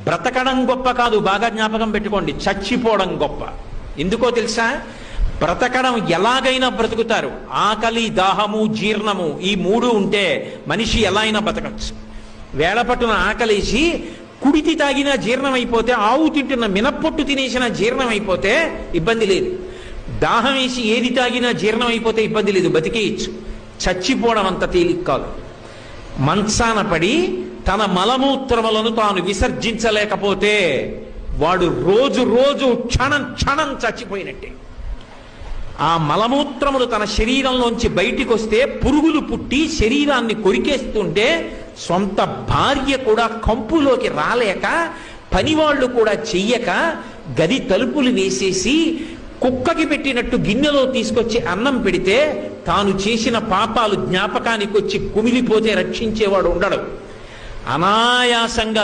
బ్రతకడం గొప్ప కాదు, బాగా జ్ఞాపకం పెట్టుకోండి, చచ్చిపోవడం గొప్ప. ఎందుకో తెలుసా? బ్రతకడం ఎలాగైనా బ్రతుకుతారు. ఆకలి, దాహము, జీర్ణము ఈ మూడు ఉంటే మనిషి ఎలా అయినా బ్రతకచ్చు. వేళపట్టున ఆకలేసి కుడితి తాగినా జీర్ణం అయిపోతే, ఆవు తింటున్న మినప్పొట్టు తినేసిన జీర్ణం అయిపోతే ఇబ్బంది లేదు. దాహం వేసి ఏది తాగినా జీర్ణం అయిపోతే ఇబ్బంది లేదు, బతికేయచ్చు. చచ్చిపోవడం అంత తేలిక కాదు. మంచాన పడి తన మలమూత్రములను తాను విసర్జించలేకపోతే వాడు రోజు రోజు క్షణం క్షణం చచ్చిపోయినట్టే. ఆ మలమూత్రములు తన శరీరంలోంచి బయటికి వస్తే పురుగులు పుట్టి శరీరాన్ని కొరికేస్తుంటే సొంత భార్య కూడా కంపులోకి రాలేక, పనివాళ్లు కూడా చెయ్యక, గది తలుపులు వేసేసి కుక్కకి పెట్టినట్టు గిన్నెలో తీసుకొచ్చి అన్నం పెడితే తాను చేసిన పాపాలు జ్ఞాపకానికి వచ్చి కుమిలిపోతే రక్షించేవాడు ఉండడు. అనాయాసంగా